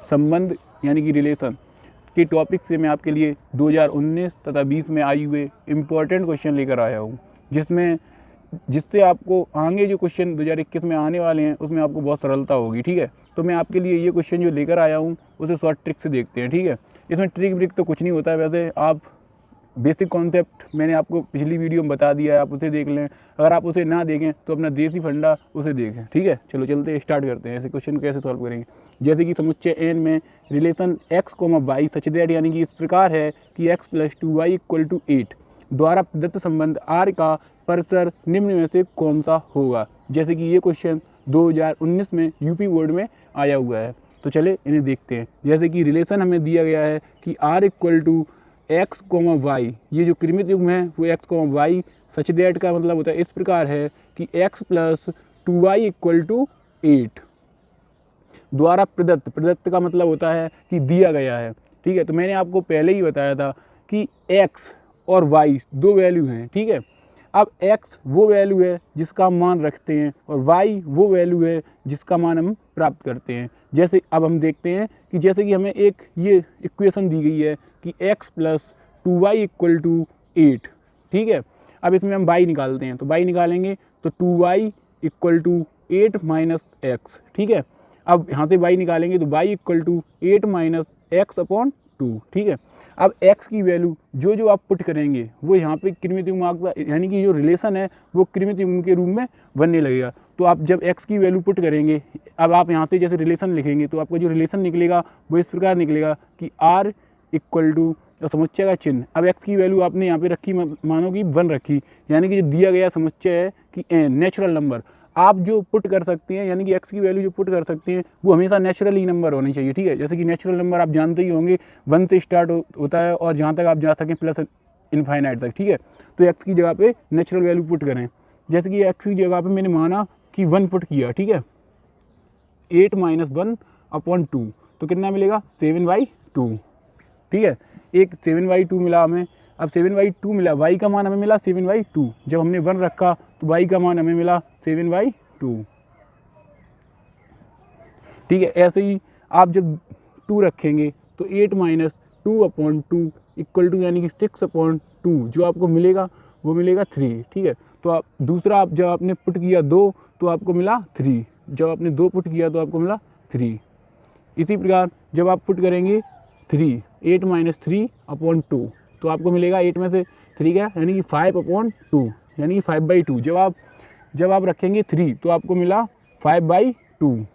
संबंध यानी कि रिलेशन के टॉपिक से मैं आपके लिए 2019 तथा 20 में आई हुए इम्पोर्टेंट क्वेश्चन लेकर आया हूँ, जिससे आपको आगे जो क्वेश्चन 2021 में आने वाले हैं उसमें आपको बहुत सरलता होगी। ठीक है, तो मैं आपके लिए ये क्वेश्चन जो लेकर आया हूँ उसे शॉर्ट ट्रिक से देखते हैं। ठीक है, इसमें ट्रिक ब्रिक तो कुछ नहीं होता है, वैसे आप बेसिक कॉन्सेप्ट मैंने आपको पिछली वीडियो में बता दिया है, आप उसे देख लें। अगर आप उसे ना देखें तो अपना देसी फंडा उसे देखें। ठीक है, चलो चलते हैं, स्टार्ट करते हैं। ऐसे क्वेश्चन कैसे सॉल्व करेंगे, जैसे कि समुच्चय एन में relation x, y such that यानी कि इस प्रकार है कि x + 2y = 8 द्वारा प्रदत्त संबंध r का परिसर निम्न में से कौन सा होगा। जैसे कि ये क्वेश्चन 2019 में यूपी बोर्ड में आया हुआ है, तो चले इन्हें देखते हैं। जैसे कि रिलेशन हमें दिया गया है कि r = x, y, ये जो कृमित युग्म है वो x, y सच दैट का मतलब होता है इस प्रकार है कि x + 2y = 8 द्वारा प्रदत्त का मतलब होता है कि दिया गया है। ठीक है, तो मैंने आपको पहले ही बताया था कि x और y दो वैल्यू हैं। ठीक है, अब x वो वैल्यू है जिसका मान रखते हैं और y वो वैल्यू है जिसका मान हम प्राप्त करते हैं। जैसे अब हम देखते हैं कि जैसे कि हमें एक ये इक्वेशन दी गई है कि x + 2y = 8। ठीक है, अब इसमें हम y निकालते हैं, तो y निकालेंगे तो 2y = 8 - x। ठीक है, अब यहाँ से y निकालेंगे तो y = 8 - x/2। ठीक है, अब x की वैल्यू जो आप पुट करेंगे वो यहाँ पे कृमित युग्म यानी कि जो रिलेशन है वो कृमित युग्म के रूप में बनने लगेगा। तो आप जब x की वैल्यू पुट करेंगे, अब आप यहाँ से जैसे रिलेशन लिखेंगे तो आपका जो रिलेशन निकलेगा वो इस प्रकार निकलेगा कि r = समुच्चय का चिन्ह। अब x की वैल्यू आपने यहाँ पे रखी, मानो कि 1 रखी, यानी कि जो दिया गया समुच्चय है कि n नेचुरल नंबर आप जो पुट कर सकते हैं, यानी कि x की वैल्यू जो पुट कर सकते हैं वो हमेशा नेचुरल ही नंबर होनी चाहिए। ठीक है, जैसे कि नेचुरल नंबर आप जानते ही होंगे 1 से स्टार्ट होता है और जहाँ तक आप जा सकें प्लस इनफाइनाइट तक। ठीक है, तो x की जगह पे नेचुरल वैल्यू पुट करें। जैसे कि x की जगह पे मैंने माना कि 1 पुट किया। ठीक है, 8 - 1/2 तो कितना मिलेगा 7/2। ठीक है, एक 7/2 मिला हमें। अब 7/2 मिला, y का मान हमें मिला 7/2। जब हमने 1 रखा तो y का मान हमें मिला 7/2। ठीक है, ऐसे ही आप जब 2 रखेंगे तो 8 - 2/2 = यानी कि 6/2 जो आपको मिलेगा वो मिलेगा 3। ठीक है, तो आप दूसरा जब आपने पुट किया 2 तो आपको मिला 3, जब आपने 2 पुट किया तो आपको मिला 3। इसी प्रकार जब आप पुट करेंगे 3, 8 - 3/2 तो आपको मिलेगा 8 में से 3 क्या, यानी कि 5/2 यानी कि 5/2। जब आप रखेंगे 3 तो आपको मिला 5/2।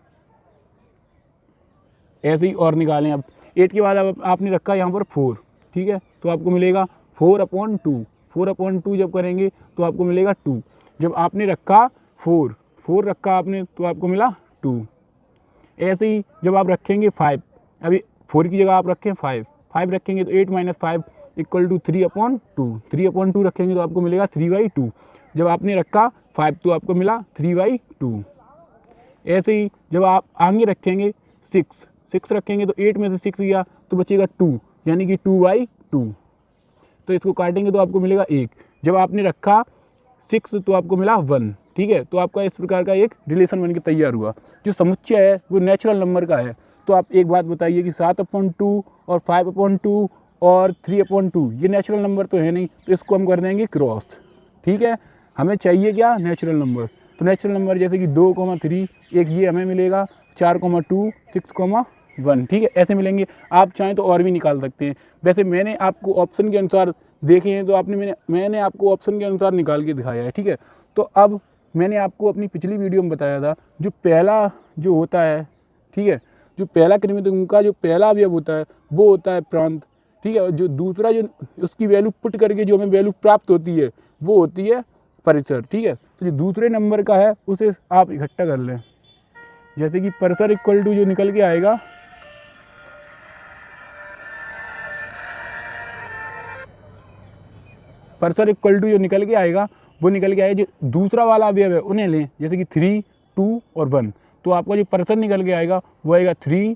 ऐसे ही और निकालें। अब 8 के बाद अब आपने रखा यहाँ पर 4। ठीक है, तो आपको मिलेगा 4/2। 4/2 जब करेंगे तो आपको मिलेगा 2। जब आपने रखा 4 रखा आपने तो आपको मिला 2। ऐसे ही जब आप रखेंगे 5, अभी 4 की जगह आप रखें 5 रखेंगे तो 8 - 5 = 3/2। 3/2 रखेंगे तो आपको मिलेगा 3/2। जब आपने रखा 5 तो आपको मिला 3/2। ऐसे ही जब आप आगे रखेंगे 6 रखेंगे तो 8 में से 6 गया तो बचेगा 2, यानी कि 2/2। तो इसको काटेंगे तो आपको मिलेगा 1। जब आपने रखा 6 तो आपको मिला 1। ठीक है, तो आपका इस प्रकार का एक रिलेशन बनके तैयार हुआ। जो समुच्चय है वो नेचुरल नंबर का है। तो आप एक बात बताइए कि 7/2 और 5/2 और 3/2 ये नेचुरल नंबर तो है नहीं, तो इसको हम कर देंगे क्रॉस। ठीक है, हमें चाहिए क्या, नेचुरल नंबर। तो नेचुरल नंबर जैसे कि 2, 3 एक ये हमें मिलेगा, 4, 6, 1। ठीक है, ऐसे मिलेंगे। आप चाहें तो और भी निकाल सकते हैं। वैसे मैंने आपको ऑप्शन के अनुसार देखे हैं तो मैंने आपको ऑप्शन के अनुसार निकाल के दिखाया है। ठीक है, तो अब मैंने आपको अपनी पिछली वीडियो में बताया था जो पहला जो होता है, ठीक है, जो पहला कृमित युग्म का जो पहला अवयव होता है वो होता है प्रांत। ठीक है, और जो दूसरा जो उसकी वैल्यू पुट करके जो हमें वैल्यू प्राप्त होती है वो होती है परिसर। ठीक है, तो जो दूसरे नंबर का है उसे आप इकट्ठा कर लें। जैसे कि परिसर = जो निकल के आएगा, परिसर = जो निकल के आएगा वो निकल के आएगा जो दूसरा वाला अवयव है उन्हें लें, जैसे कि 3, 2 और 1। तो आपका जो परिसर निकल के आएगा वो आएगा 3,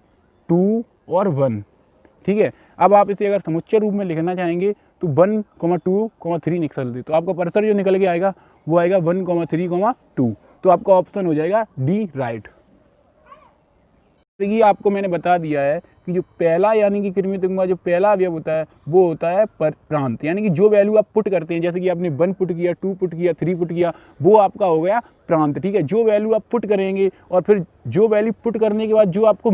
2 और 1। ठीक है, अब आप इसे अगर समुच्चय रूप में लिखना चाहेंगे तो 1, 2, 3 निकल दे, तो आपका परिसर जो निकल के आएगा वो आएगा 1, 3, 2। तो आपका ऑप्शन हो जाएगा डी राइट। ये आपको मैंने बता दिया है कि जो पहला यानी कि कृमित का जो पहला अवयव होता है वो होता है प्रांत, यानी कि जो वैल्यू आप पुट करते हैं, जैसे कि आपने 1 पुट किया, 2 पुट किया, 3 पुट किया, वो आपका हो गया प्रांत। ठीक है, जो वैल्यू आप पुट करेंगे और फिर जो वैल्यू पुट करने के बाद जो आपको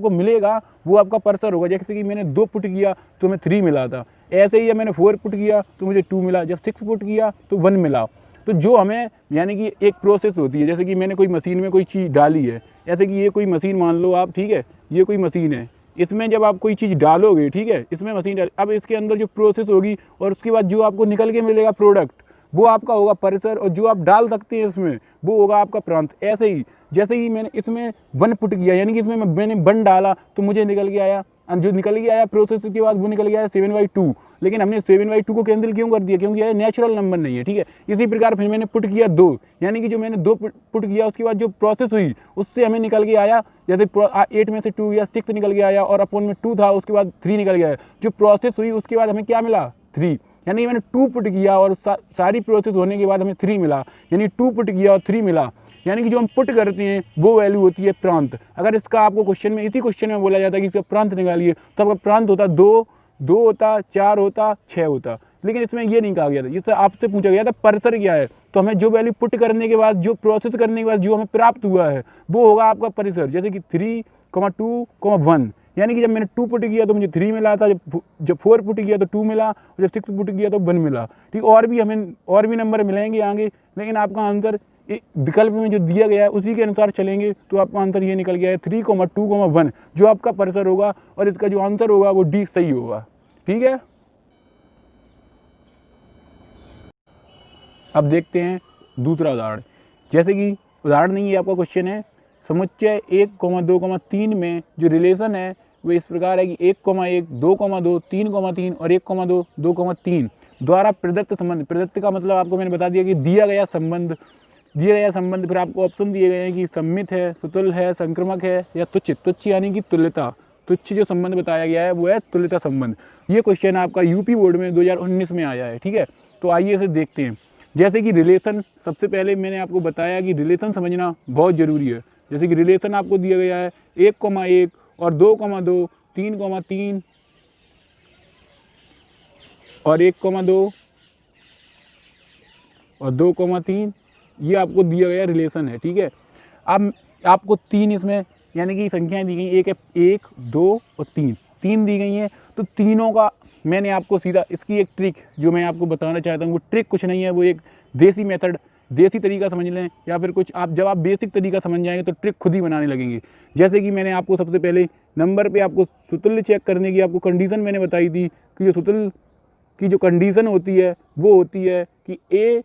मिलेगा वो आपका पर्सर होगा। जैसे कि मैंने 2 पुट किया तो हमें 3 मिला था, ऐसे ही मैंने 4 पुट किया तो मुझे 2 मिला, जब 6 पुट किया तो 1 मिला। तो जो हमें यानी कि एक प्रोसेस होती है, जैसे कि मैंने कोई मशीन में कोई चीज़ डाली है, जैसे कि ये कोई मशीन मान लो आप, ठीक है, ये कोई मशीन है, इसमें जब आप कोई चीज़ डालोगे, ठीक है, इसमें मशीन डाल, अब इसके अंदर जो प्रोसेस होगी और उसके बाद जो आपको निकल के मिलेगा प्रोडक्ट, वो आपका होगा परिसर, और जो आप डाल सकते हैं इसमें वो होगा आपका प्रांत। ऐसे ही जैसे ही मैंने इसमें 1 पुट किया, यानी कि इसमें मैंने 1 डाला तो मुझे निकल के आया, जो निकल के आया प्रोसेस के बाद वो निकल गया 7/2, लेकिन हमने 7/2 को कैंसिल क्यों कर दिया, क्योंकि यह नेचुरल नंबर नहीं है। ठीक है, इसी प्रकार फिर मैंने पुट किया 2, यानी कि जो मैंने 2 पुट किया उसके बाद जो प्रोसेस हुई उससे हमें निकल के आया, जैसे 8 में से 2 या 6 निकल के आया, और अपॉन में 2 था, उसके बाद 3 निकल गया। जो प्रोसेस हुई उसके बाद हमें क्या मिला, 3, यानी कि मैंने 2 पुट किया और सारी प्रोसेस होने के बाद हमें 3 मिला, यानी 2 पुट किया और 3 मिला, यानी कि जो हम पुट करते हैं वो वैल्यू होती है प्रांत। अगर इसका आपको क्वेश्चन में, इसी क्वेश्चन में बोला जाता है कि इसका प्रांत निकालिए, तो आपका प्रांत होता 2 होता, 4 होता, 6 होता, लेकिन इसमें ये नहीं कहा गया था। इससे आपसे पूछा गया था परिसर क्या है, तो हमें जो वैल्यू पुट करने के बाद, जो प्रोसेस करने के बाद जो हमें प्राप्त हुआ है वो होगा आपका परिसर। जैसे कि 3, 2, 1, यानी कि जब मैंने 2 पुट किया तो मुझे 3 मिला था, जब 4 पुट किया तो 2 मिला, और जब 6 पुट किया तो 1 मिला। ठीक, और भी हमें और भी नंबर मिलेंगे आगे, लेकिन आपका आंसर विकल्प में जो दिया गया है उसी के अनुसार चलेंगे तो आपका आंसर ये निकल गया है 3, 2, 1, जो आपका परिसर होगा, और इसका जो आंसर होगा वो डी सही होगा। ठीक है, अब देखते हैं दूसरा उदाहरण। जैसे कि उदाहरण नहीं, ये आपका क्वेश्चन है, समुच्चय 1, 2, 3 में जो रिलेशन है वो इस प्रकार है कि 1, 2, 2, 3, 3 और 1, 2, 2, 3 द्वारा प्रदत्त संबंध। प्रदत्त का मतलब आपको मैंने बता दिया कि दिया गया संबंध, फिर आपको ऑप्शन दिए गए हैं कि सम्मित है, सुतुल्य है, संक्रमक है या तुच्छ। तुच्छ यानी कि तुल्यता, तुच्छ जो संबंध बताया गया है वो है तुल्यता संबंध। ये क्वेश्चन आपका यूपी बोर्ड में 2019 में आया है। ठीक है, तो आइए इसे देखते हैं। जैसे कि रिलेशन, सबसे पहले मैंने आपको बताया कि रिलेशन समझना बहुत ज़रूरी है। जैसे कि रिलेशन आपको दिया गया है 1, और 2, 3, 3 और 1, 2 और 2, 3, ये आपको दिया गया रिलेशन है। ठीक है, अब आपको 3 इसमें यानी कि संख्याएं दी गई, एक है 1, 2 और 3 दी गई हैं। तो तीनों का मैंने आपको सीधा, इसकी एक ट्रिक जो मैं आपको बताना चाहता हूँ, वो ट्रिक कुछ नहीं है, वो एक देसी मेथड, देसी तरीका समझ लें, या फिर कुछ आप जब आप बेसिक तरीका समझ जाएंगे तो ट्रिक खुद ही बनाने लगेंगे। जैसे कि मैंने आपको सबसे पहले नंबर पे आपको सुतुल्य चेक करने की आपको कंडीशन मैंने बताई थी कि जो सुतुल्य की जो कंडीशन होती है वो होती है कि A,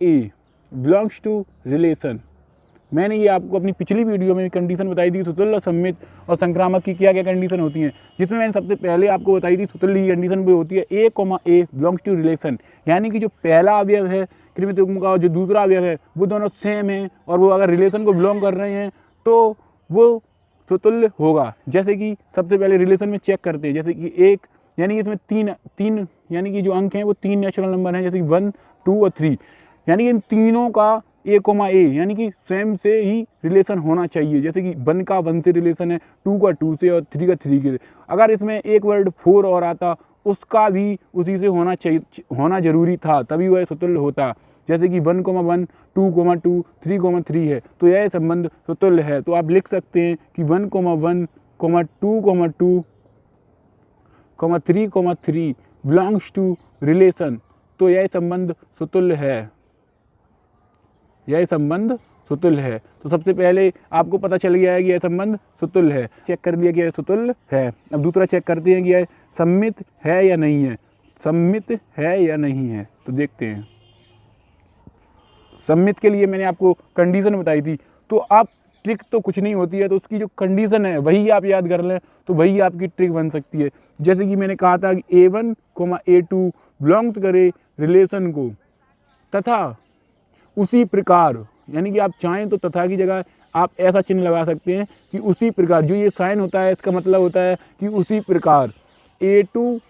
A belongs to relation. मैंने ये आपको अपनी पिछली वीडियो में कंडीशन बताई थी सुतुल्य, सम्मित और संक्रामक की क्या क्या कंडीशन होती हैं, जिसमें मैंने सबसे पहले आपको बताई थी सुतुल्य की कंडीशन वो होती है A, A belongs to relation, यानी कि जो पहला अवयव है कृमित का और जो दूसरा अवयव है वो दोनों सेम है, और वो अगर रिलेशन को बिलोंग कर रहे हैं तो वो सुतुल्य होगा। जैसे कि सबसे पहले रिलेशन में चेक करते हैं, जैसे कि 1 यानी कि इसमें 3 यानी कि जो अंक हैं वो 3 नेचुरल नंबर हैं, जैसे कि 1, 2 और 3, यानी कि इन तीनों का A, A यानी कि सेम से ही रिलेशन होना चाहिए। जैसे कि 1 का 1 से रिलेशन है, 2 का 2 से और 3 का 3 के। अगर इसमें एक वर्ड 4 और आता उसका भी उसी से होना चाहिए, होना जरूरी था, तभी वह सुतुल्य होता। जैसे कि 1, 1, 2, 2, 3, 3 है, तो यह संबंध सुतुल्य है। तो आप लिख सकते हैं कि 1, 1, 2, 2, 3, बिलोंग्स टू रिलेशन, तो यह संबंध सुतुल्य है, यह संबंध सुतुल्य है। तो सबसे पहले आपको पता चल गया है कि यह संबंध सुतुल्य है, चेक कर लिया कि यह सुतुल्य है। अब दूसरा चेक करते हैं कि यह सम्मित है या नहीं है, सम्मित है या नहीं है। तो देखते हैं, सम्मित के लिए मैंने आपको कंडीशन बताई थी, तो आप ट्रिक तो कुछ नहीं होती है, तो उसकी जो कंडीशन है वही आप याद कर लें, तो वही आपकी ट्रिक बन सकती है। जैसे कि मैंने कहा था कि A1, A2 बिलोंग्स करे रिलेशन को, तथा उसी प्रकार, यानी कि आप चाहें तो तथा की जगह आप ऐसा चिन्ह लगा सकते हैं कि उसी प्रकार, जो ये साइन होता है इसका मतलब होता है कि उसी प्रकार A2,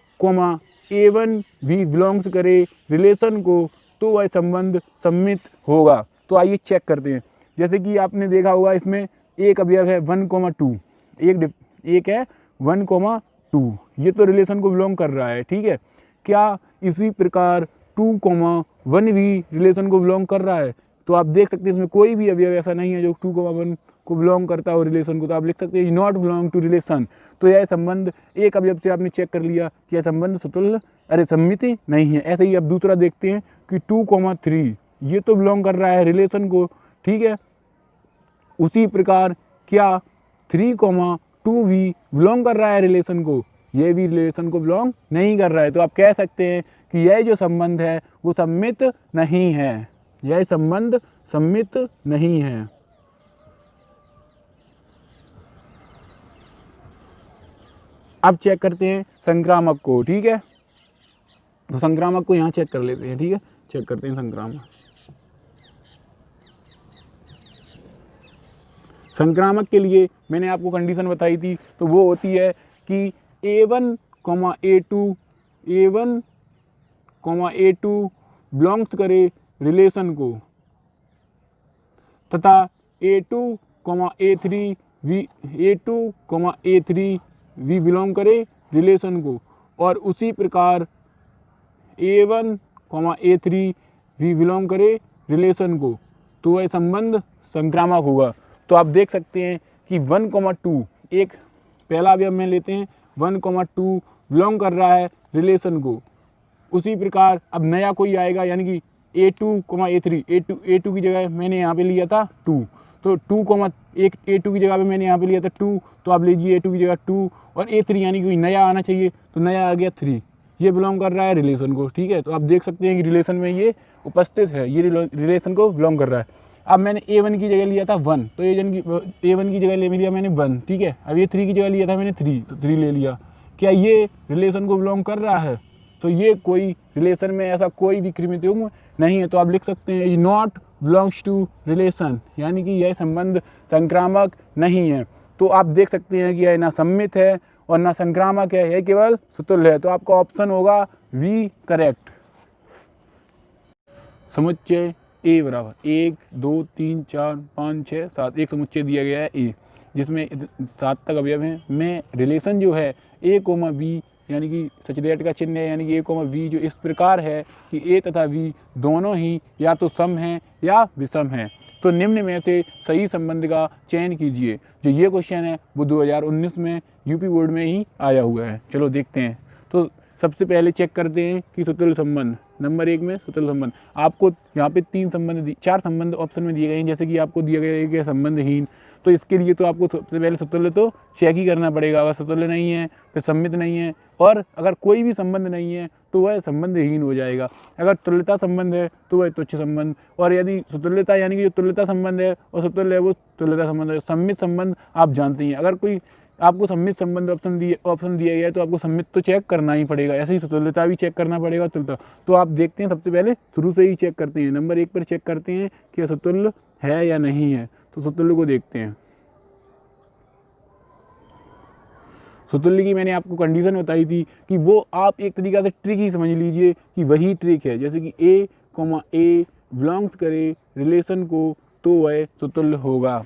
A1 भी बिलोंग्स करे रिलेशन को, तो वह संबंध सम्मित होगा। तो आइए चेक करते हैं। जैसे कि आपने देखा होगा इसमें एक अवयव है 1,2, एक है 1,2, ये तो रिलेशन को बिलोंग कर रहा है, ठीक है। क्या इसी प्रकार 2,1 भी रिलेशन को बिलोंग कर रहा है? तो आप देख सकते हैं इसमें कोई भी अवयव ऐसा नहीं है जो 2,1 को बिलोंग करता हो रिलेशन को, तो आप लिख सकते हैं नॉट बिलोंग टू रिलेशन। तो यह संबंध एक अवयव से आपने चेक कर लिया कि यह संबंध सममित नहीं है। ऐसे ही आप दूसरा देखते हैं कि 2,3 ये तो बिलोंग कर रहा है रिलेशन को, ठीक है। उसी प्रकार क्या 3,2 भी बिलोंग कर रहा है रिलेशन को? ये भी रिलेशन को बिलोंग नहीं कर रहा है। तो आप कह सकते हैं कि यह जो संबंध है वो सममित नहीं है, यह संबंध सममित नहीं है। अब चेक करते हैं संक्रामक को, ठीक है। तो संक्रामक को यहाँ चेक कर लेते हैं, ठीक है। चेक करते हैं संक्रामक। संक्रामक के लिए मैंने आपको कंडीशन बताई थी, तो वो होती है कि A1, A2 बिलोंग्स करे रिलेशन को तथा A2, A3 भी बिलोंग करे रिलेशन को, और उसी प्रकार A1, A3 भी बिलोंग करे रिलेशन को, तो वह संबंध संक्रामक होगा। तो आप देख सकते हैं कि 1,2 एक पहला अवयव में लेते हैं, 1,2 बिलोंग कर रहा है रिलेशन को। उसी प्रकार अब नया कोई आएगा, यानी कि A2, A3, A2 की जगह मैंने यहाँ पे लिया था 2, तो A2 की जगह पे मैंने यहाँ पे लिया था 2, तो आप लीजिए A2 की जगह 2, और A3 यानी कि कोई नया आना चाहिए, तो नया आ गया 3, ये बिलोंग कर रहा है रिलेशन को, ठीक है। तो आप देख सकते हैं कि रिलेशन में ये उपस्थित है, ये रिलेशन को बिलोंग कर रहा है। अब मैंने A1 की जगह लिया था 1, तो A1 की जगह ले लिया मैंने 1, ठीक है। अब ये 3 की जगह लिया था मैंने 3, तो 3 ले लिया। क्या ये रिलेशन को बिलोंग कर रहा है? तो ये कोई रिलेशन में ऐसा कोई भी कृमित्व नहीं है, तो आप लिख सकते हैं नॉट बिलोंग्स टू रिलेशन, यानी कि यह संबंध संक्रामक नहीं है। तो आप देख सकते हैं कि यह ना सममित है और ना संक्रामक है, यह केवल सुतुल्य है। तो आपका ऑप्शन होगा वी करेक्ट। समुच्चय ए बराबर 1, 2, 3, 4, 5, 6, 7, एक समुच्चय दिया गया है ए, जिसमें 7 तक अवयव हैं। में रिलेशन जो है A, B यानी कि सचदेट का चिन्ह है, यानी कि A, B जो इस प्रकार है कि A तथा B दोनों ही या तो सम हैं या विषम हैं। तो निम्न में से सही संबंध का चयन कीजिए। जो ये क्वेश्चन है वो 2019 में यूपी बोर्ड में ही आया हुआ है। चलो देखते हैं। तो सबसे पहले चेक करते हैं कि सुतुल्य संबंध। नंबर 1 में सुतुल्य संबंध, आपको यहाँ पे 4 संबंध ऑप्शन में दिए गए हैं, जैसे कि आपको दिया गया है कि संबंधहीन। तो इसके लिए तो आपको सबसे पहले सुतुल्य तो चेक ही करना पड़ेगा। अगर सुतुल्य नहीं है फिर सम्मित नहीं है, और अगर कोई भी संबंध नहीं है तो वह संबंधहीन हो जाएगा। अगर तुल्यता संबंध है तो वह तुच्छ संबंध, और यदि सुतुल्यता यानी कि जो तुल्यता संबंध है और सुतुल्य है वो तुल्यता संबंध है। सम्मित संबंध आप जानते हैं, अगर कोई आपको सम्मित संबंध ऑप्शन दिया गया है तो आपको सम्मित तो चेक करना ही पड़ेगा, ऐसे ही सुतुल्यता भी चेक करना पड़ेगा, तुल्यता। तो आप देखते हैं सबसे पहले शुरू से ही चेक करते हैं। नंबर 1 पर चेक करते हैं कि सुतुल्य है या नहीं है। तो सुतुल्य को देखते हैं। सुतुल्य की मैंने आपको कंडीशन बताई थी कि वो आप एक तरीका से ट्रिक ही समझ लीजिए कि वही ट्रिक है। जैसे कि A, A बिलोंग्स करे रिलेशन को तो वह सुतुल्य होगा।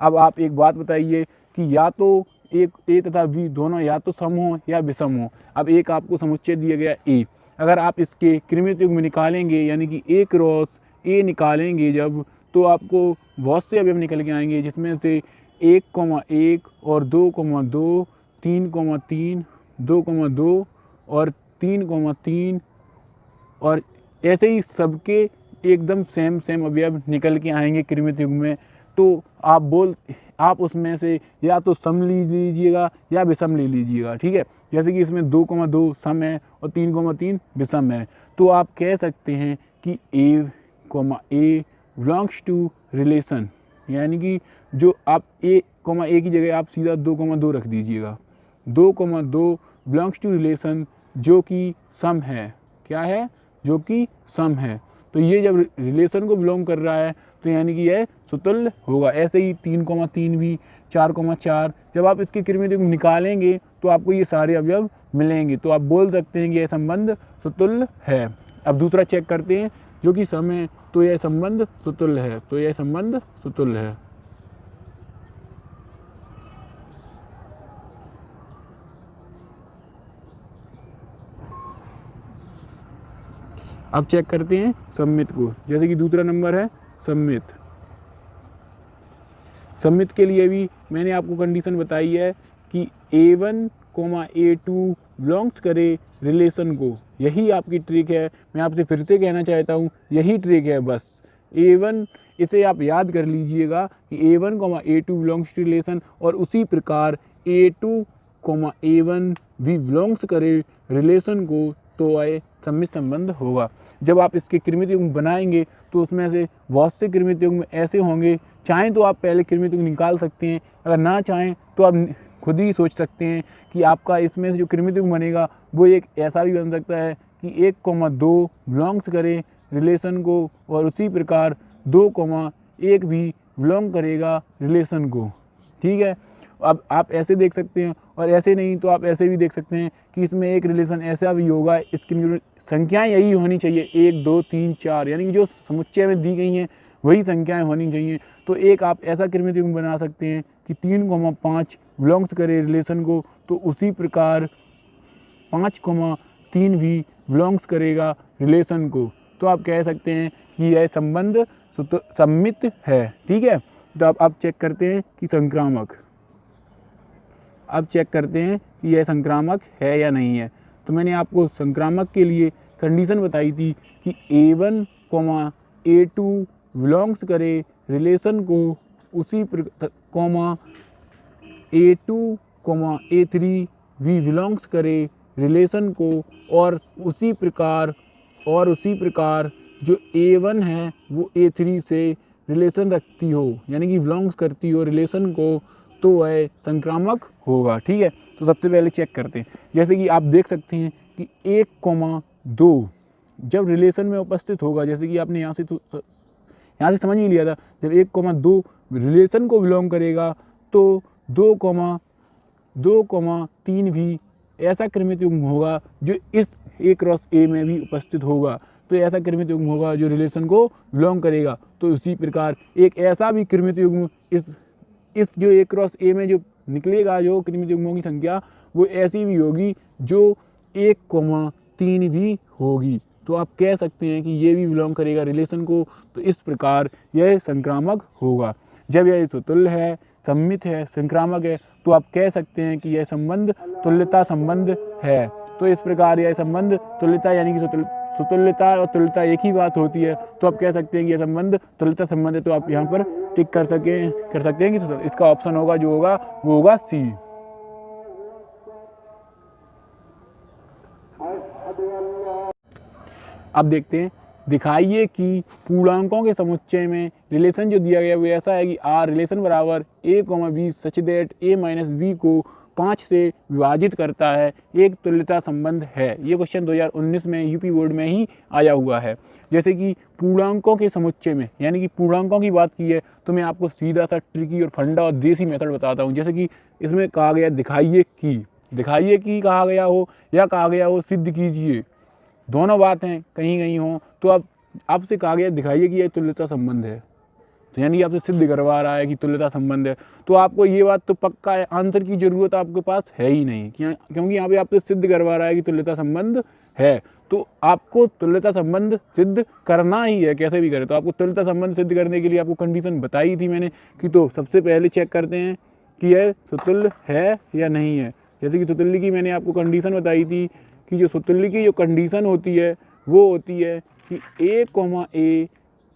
अब आप एक बात बताइए कि या तो एक A तथा B दोनों या तो सम हो या विषम हो। अब एक आपको समुच्चय दिया गया A, अगर आप इसके कृमित युग्म निकालेंगे यानी कि A क्रॉस A निकालेंगे जब, तो आपको बहुत से अवयव निकल के आएंगे, जिसमें से 1,1 और 2,2, 3,3, 2,2 और 3,3, और ऐसे ही सबके एकदम सेम अवयव निकल के आएंगे कृमित युग्म में। तो आप उसमें से या तो सम ले लीजिएगा या विषम ले लीजिएगा, ठीक है। जैसे कि इसमें 2,2 सम है और 3,3 विषम है। तो आप कह सकते हैं कि A, बिलोंग्स टू रिलेशन, यानी कि जो आप A, की जगह आप सीधा 2,2 रख दीजिएगा। 2,2 बिलोंग्स टू रिलेशन जो कि सम है। क्या है? जो कि सम है। तो ये जब रिलेशन को बिलोंग कर रहा है तो यानी कि यह सुतुल्य होगा। ऐसे ही 3,3 भी, 4,4 जब आप इसके कृमित युग्म निकालेंगे तो आपको ये सारे अवयव मिलेंगे। तो आप बोल सकते हैं कि यह संबंध सुतुल्य है। अब दूसरा चेक करते हैं जो कि सम है, तो यह संबंध सुतुल्य है। तो यह संबंध सुतुल्य है। अब चेक करते हैं सम्मित को। जैसे कि दूसरा नंबर है सम्मित। सम्मित के लिए भी मैंने आपको कंडीशन बताई है कि A1, A2 बिलोंग्स करे रिलेशन को। यही आपकी ट्रिक है। मैं आपसे फिर से कहना चाहता हूँ, यही ट्रिक है बस। A1 इसे आप याद कर लीजिएगा कि A1, A2 belongs to relation, और उसी प्रकार A2, A1 भी बिलोंग्स करे रिलेशन को, तो वह सम्मित संबंध होगा। जब आप इसके कृमित युग्म बनाएंगे तो उसमें से बहुत से कृमित युग्म ऐसे होंगे, चाहें तो आप पहले कृमित युग्म निकाल सकते हैं, अगर ना चाहें तो आप खुद ही सोच सकते हैं कि आपका इसमें से जो कृमित युग्म बनेगा वो एक ऐसा भी बन सकता है कि 1,2 बिलोंग्स करे रिलेशन को, और उसी प्रकार 2,1 भी बिलोंग करेगा रिलेशन को। ठीक है, अब आप ऐसे देख सकते हैं, और ऐसे नहीं तो आप ऐसे भी देख सकते हैं कि इसमें एक रिलेशन ऐसा भी होगा, इसकी संख्याएं यही होनी चाहिए 1, 2, 3, 4, यानी कि जो समुच्चय में दी गई हैं वही संख्याएं होनी चाहिए। तो एक आप ऐसा कृमित युग्म बना सकते हैं कि 3,5 बिलोंग्स करे रिलेशन को, तो उसी प्रकार 5,3 भी बिलोंग्स करेगा रिलेशन को। तो आप कह सकते हैं कि यह संबंध सम्मित है। ठीक है, तो अब आप चेक करते हैं कि संक्रामक। अब चेक करते हैं कि यह संक्रामक है या नहीं है। तो मैंने आपको संक्रामक के लिए कंडीशन बताई थी कि A1, A2 बिलोंग्स करे रिलेशन को, उसी A2, A3 भी बिलोंग्स करे रिलेशन को, और उसी प्रकार जो A1 है वो A3 से रिलेशन रखती हो, यानी कि बिलोंग्स करती हो रिलेशन को, तो वह संक्रामक होगा। ठीक है, तो सबसे पहले चेक करते हैं। जैसे कि आप देख सकते हैं कि 1,2 जब रिलेशन में उपस्थित होगा, जैसे कि आपने यहाँ से समझ ही लिया था, जब 1,2 रिलेशन को बिलोंग करेगा तो 2,3 भी ऐसा कृमित युग्म होगा जो इस A क्रॉस A में भी उपस्थित होगा। तो ऐसा कृमित युग्म होगा जो रिलेशन को बिलोंग करेगा। तो उसी प्रकार एक ऐसा भी कृमित युग्म इस जो A क्रॉस A में जो निकलेगा, जो कृमित युग्मों की संख्या वो ऐसी भी होगी जो 1,3 भी होगी। तो आप कह सकते हैं कि ये भी बिलोंग करेगा रिलेशन को। तो इस प्रकार यह संक्रामक होगा। जब यह सुतुल्य है, सम्मित है, संक्रामक है, तो आप कह सकते हैं कि यह संबंध तुल्यता संबंध है। तो इस प्रकार यह संबंध तुल्यता, यानी कि सुतुल्यता और तुल्यता एक ही बात होती है, तो आप कह सकते हैं कि यह संबंध तुल्यता संबंध है। तो आप यहाँ पर टिक कर सकते हैं कि इसका ऑप्शन होगा जो होगा वो होगा सी। अब देखते हैं, दिखाइए कि पूर्णांकों के समुच्चय में रिलेशन जो दिया गया वो ऐसा है कि R रिलेशन बराबर A, B such that A minus B को 5 से विभाजित करता है, एक तुल्यता संबंध है। ये क्वेश्चन 2019 में यूपी बोर्ड में ही आया हुआ है। जैसे कि पूर्णांकों के समुच्चय में, यानी कि पूर्णांकों की बात की है, तो मैं आपको सीधा सा ट्रिकी और फंडा और देसी मेथड बताता हूँ। जैसे कि इसमें कहा गया दिखाइए कि कहा गया हो या कहा गया हो सिद्ध कीजिए, दोनों बात हैं कहीं कहीं हो, तो अब आपसे कहा गया दिखाइए कि यह तुल्यता संबंध है, तो यानी आपसे सिद्ध करवा रहा है कि तुल्यता संबंध है। तो आपको ये बात तो पक्का है, आंसर की जरूरत आपके पास है ही नहीं, क्योंकि यहाँ पे आपसे सिद्ध करवा रहा है कि तुल्यता संबंध है। तो आपको तुल्यता संबंध सिद्ध करना ही है, कैसे भी करें। तो आपको तुल्यता संबंध सिद्ध करने के लिए आपको कंडीशन बताई थी मैंने कि तो सबसे पहले चेक करते हैं कि यह सुतुल्य है या नहीं है। जैसे कि सुतुल्य की मैंने आपको कंडीशन बताई थी कि जो सुतुल्य की जो कंडीशन होती है वो होती है कि A, A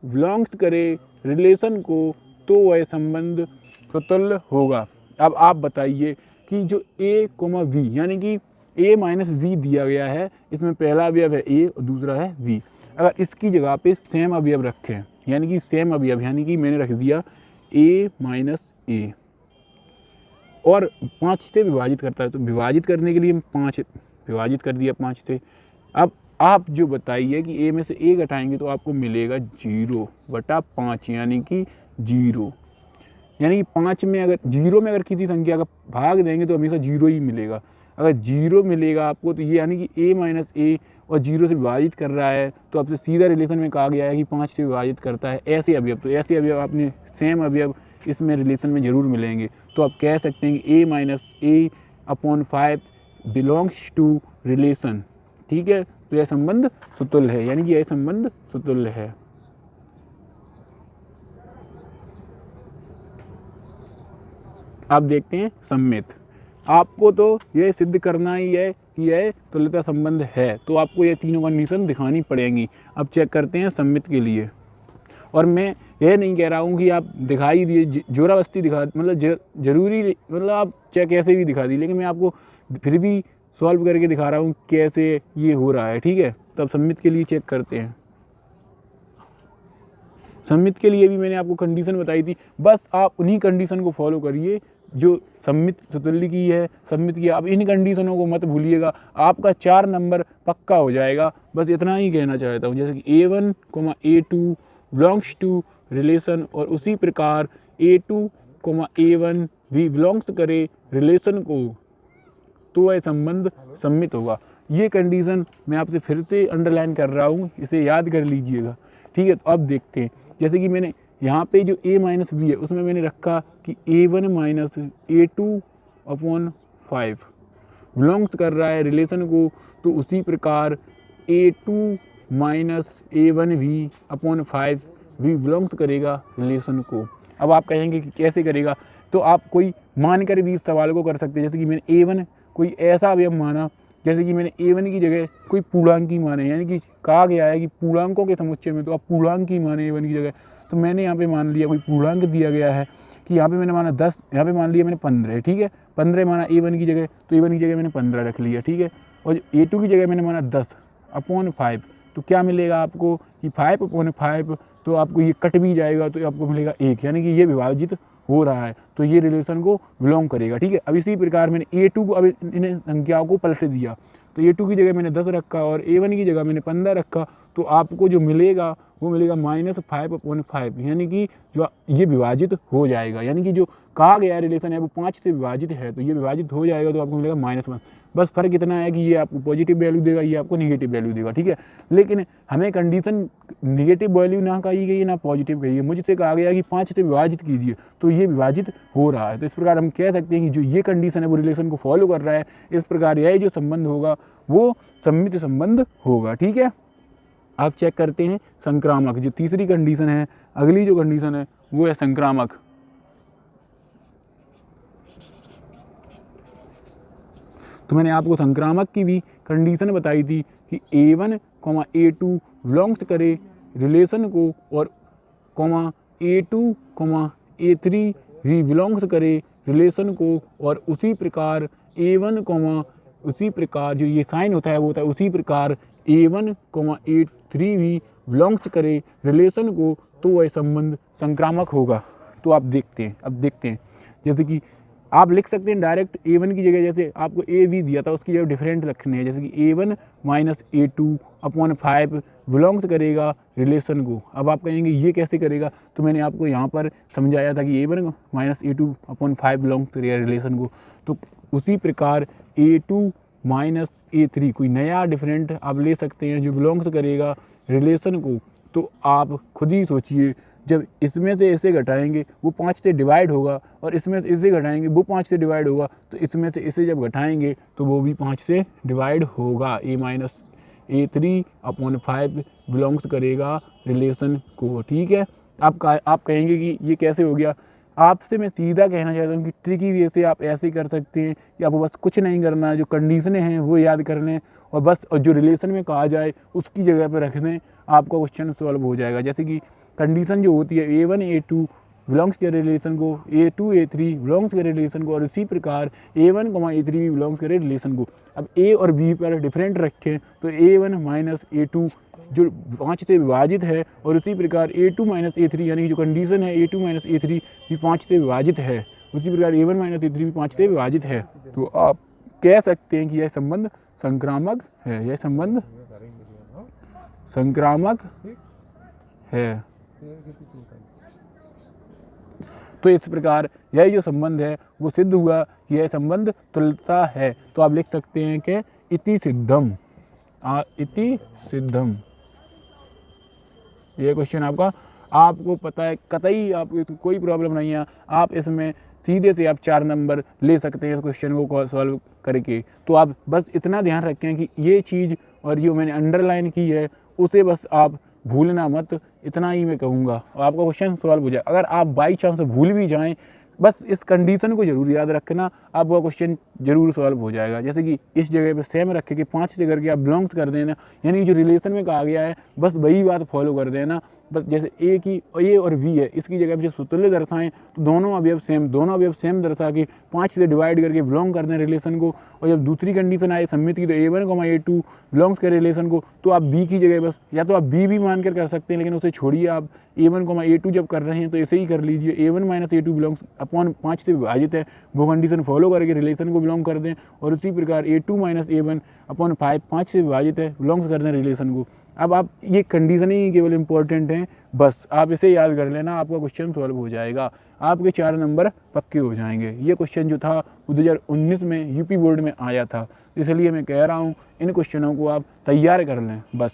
बिलोंग्स करे रिलेशन को, तो वह संबंध सुतुल्य होगा। अब आप बताइए कि जो A, V यानी कि A माइनस V दिया गया है, इसमें पहला अवयव है A और दूसरा है V। अगर इसकी जगह पे सेम अवयव रखें, यानी कि सेम अवयव, यानी कि मैंने रख दिया A माइनस A और 5 से विभाजित करता है, तो विभाजित करने के लिए 5 विभाजित कर दिया 5 से। अब आप जो बताइए कि A में से A घटाएंगे तो आपको मिलेगा 0/5, यानी कि 0, यानी कि 5 में अगर 0 में अगर किसी संख्या का भाग देंगे तो हमेशा 0 ही मिलेगा। अगर 0 मिलेगा आपको तो ये यानी कि A माइनस A और 0 से विभाजित कर रहा है, तो आपसे सीधा रिलेशन में कहा गया है कि 5 से विभाजित करता है ऐसे अवयव। तो ऐसे अवयव आपने सेम अवयव इसमें रिलेशन में ज़रूर मिलेंगे। तो आप कह सकते हैं कि A minus A upon 5 belongs to relation. ठीक है, तो यह संबंध सुतुल्य है, यानी कि यह संबंध सुतुल्य है। आप देखते हैं सम्मित, आपको तो यह सिद्ध करना ही है कि यह तुल्यता संबंध है, तो आपको ये तीनों कंडीशन दिखानी पड़ेंगी। अब चेक करते हैं सम्मित के लिए। और मैं यह नहीं कह रहा हूँ कि आप दिखाई दिए जोरावस्ती दिखा, मतलब जरूरी, मतलब आप चाहे कैसे भी दिखा दी, लेकिन मैं आपको फिर भी सॉल्व करके दिखा रहा हूँ कैसे ये हो रहा है, ठीक है। तब सम्मित के लिए चेक करते हैं। सम्मित के लिए भी मैंने आपको कंडीशन बताई थी, बस आप उन्हीं कंडीशन को फॉलो करिए जो सम्मित सुतुल्य की है, सम्मित की। आप इन कंडीशनों को मत भूलिएगा, आपका 4 नंबर पक्का हो जाएगा। बस इतना ही कहना चाहता हूँ, जैसे कि A1, A2 belongs to relation, और उसी प्रकार A2, A1 भी बिलोंग्स करे रिलेशन को, तो वह संबंध सम्मित होगा। ये कंडीशन मैं आपसे फिर से अंडरलाइन कर रहा हूँ, इसे याद कर लीजिएगा, ठीक है। तो अब देखते हैं, जैसे कि मैंने यहाँ पे जो A माइनस बी है उसमें मैंने रखा कि A1 माइनस A2/5 बिलोंग्स कर रहा है रिलेशन को, तो उसी प्रकार A2 माइनस A1/5 भी बिलोंग्स करेगा रिलेशन को। अब आप कहेंगे कि कैसे करेगा, तो आप कोई मानकर भी इस सवाल को कर सकते हैं। जैसे कि मैंने A1 कोई ऐसा अवयव माना, जैसे कि मैंने A1 की जगह कोई पूर्णांक ही माने, यानी कि कहा गया है कि पूर्णांकों के समुच्चय में तो आप पूर्णांक ही माने A1 की जगह। तो मैंने यहाँ पे मान लिया कोई पूर्णांक दिया गया है कि यहाँ पे मैंने माना 10, यहाँ पे मान लिया मैंने 15, ठीक है। 15 माना A1 की जगह, तो A1 की जगह मैंने 15 रख लिया, ठीक है। और A2 की जगह मैंने माना 10/5, तो क्या मिलेगा आपको कि 5/5, तो आपको ये कट भी जाएगा तो आपको मिलेगा 1, यानी कि ये विभाजित हो रहा है, तो ये रिलेशन को बिलोंग करेगा, ठीक है। अब इसी प्रकार मैंने A2 को, अब इन संख्याओं को पलट दिया, तो A2 की जगह मैंने 10 रखा और A1 की जगह मैंने 15 रखा, तो आपको जो मिलेगा वो मिलेगा -5/5, यानी कि जो ये विभाजित हो जाएगा, यानी कि जो कहा गया रिलेशन है वो 5 से विभाजित है, तो ये विभाजित हो जाएगा, तो आपको मिलेगा -1। बस फर्क इतना है कि ये आपको पॉजिटिव वैल्यू देगा, ये आपको निगेटिव वैल्यू देगा, ठीक है। लेकिन हमें कंडीशन निगेटिव वैल्यू ना कही गई ना पॉजिटिव कही है, मुझसे कहा गया कि 5 से विभाजित कीजिए, तो ये विभाजित हो रहा है। तो इस प्रकार हम कह सकते हैं कि जो ये कंडीशन है वो रिलेशन को फॉलो कर रहा है। इस प्रकार यह जो संबंध होगा वो सम्मित संबंध होगा, ठीक है। आप चेक करते हैं संक्रामक, जो तीसरी कंडीशन है, अगली जो कंडीशन है वो है संक्रामक। तो मैंने आपको संक्रामक की भी कंडीशन बताई थी कि A1, A2 बिलोंग्स करे रिलेशन को, और A2, A3 भी बिलोंग्स करे रिलेशन को, और उसी प्रकार A1, उसी प्रकार जो ये साइन होता है वो होता है उसी प्रकार A1, A3 भी बिलोंग्स करे रिलेशन को, तो वह संबंध संक्रामक होगा। तो आप देखते हैं, अब देखते हैं, जैसे कि आप लिख सकते हैं डायरेक्ट A1 की जगह, जैसे आपको A भी दिया था उसकी जगह डिफरेंट रखने हैं, जैसे कि A1 माइनस A2/5 बिलोंग्स करेगा रिलेशन को। अब आप कहेंगे ये कैसे करेगा, तो मैंने आपको यहाँ पर समझाया था कि A1 माइनस A2/5 बिलोंग्स करेगा रिलेशन को, तो उसी प्रकार A2 माइनस A3 कोई नया डिफरेंट आप ले सकते हैं जो बिलोंग्स करेगा रिलेशन को। तो आप खुद ही सोचिए, जब इसमें से इसे घटाएंगे वो 5 से डिवाइड होगा, और इसमें से इसे घटाएंगे वो 5 से डिवाइड होगा, तो इसमें से इसे जब घटाएंगे तो वो भी 5 से डिवाइड होगा। A माइनस A3/5 बिलोंग्स करेगा रिलेशन को, ठीक है। आप कहेंगे कि ये कैसे हो गया। आपसे मैं सीधा कहना चाहता हूँ कि ट्रिकी वे से आप ऐसे कर सकते हैं कि आपको बस कुछ नहीं करना है, जो कंडीशनें हैं वो याद कर लें, और बस जो रिलेशन में कहा जाए उसकी जगह पर रख दें, आपका क्वेश्चन सॉल्व हो जाएगा। जैसे कि कंडीशन जो होती है A1, A2 बिलोंग्स के रिलेशन को, A2, A3 बिलोंग्स के रिलेशन को, और इसी प्रकार A1, A3 भी बिलोंग्स करे रिलेशन को। अब A और B पर डिफरेंट रखें तो A1 माइनस A2 जो 5 से विभाजित है, और उसी प्रकार A2 माइनस A3 यानी जो कंडीशन है A2 माइनस A3 भी 5 से विभाजित है, उसी प्रकार A1 माइनस A3 भी 5 से विभाजित है। तो आप कह सकते हैं कि यह संबंध संक्रामक है, यह संबंध संक्रामक है। तो इस प्रकार यह जो संबंध है वो सिद्ध हुआ कि यह संबंध तुल्यता है। तो आप लिख सकते हैं कि इति सिद्धम, इति सिद्धम। ये क्वेश्चन आपको पता है, कतई आपको कोई प्रॉब्लम नहीं है, आप इसमें सीधे से आप 4 नंबर ले सकते हैं इस क्वेश्चन को सॉल्व करके। तो आप बस इतना ध्यान रखें कि ये चीज़ और जो मैंने अंडरलाइन की है उसे बस आप भूलना मत, इतना ही मैं कहूँगा और आपका क्वेश्चन सॉल्व हो जाए। अगर आप बाई चांस भूल भी जाएँ, बस इस कंडीशन को जरूर याद रखना, आपका क्वेश्चन जरूर सॉल्व हो जाएगा। जैसे कि इस जगह पे सेम रखे कि 5 से करके आप बिलोंग्स कर देना, यानी जो रिलेशन में कहा गया है बस वही बात फॉलो कर देना। बस जैसे ए और वी है, इसकी जगह पे सुतुल्य दर्शाएं तो दोनों अवयव सेम दर्शा के 5 से डिवाइड करके बिलोंग करते हैं रिलेशन को। और जब दूसरी कंडीशन आए सम्मित की, तो A1, A2 बिलोंग्स कर रिलेशन को, तो आप बी की जगह बस या तो आप बी मान कर सकते हैं, लेकिन उसे छोड़िए, आप A1, A2 जब कर रहे हैं तो ऐसे ही कर लीजिए। A1 - A2 बिलोंग्स अपॉन 5 से विभाजित है, वो कंडीशन फॉलो करके रिलेशन को बिलोंग कर दें। और उसी प्रकार A2 - A1 अपॉन 5 से विभाजित है, बिलोंग्स कर दें रिलेशन को। अब आप ये कंडीशन ही केवल इंपॉर्टेंट हैं, बस आप इसे याद कर लेना, आपका क्वेश्चन सॉल्व हो जाएगा, आपके 4 नंबर पक्के हो जाएंगे। ये क्वेश्चन जो था वो 2019 में यूपी बोर्ड में आया था, इसलिए मैं कह रहा हूँ इन क्वेश्चनों को आप तैयार कर लें बस।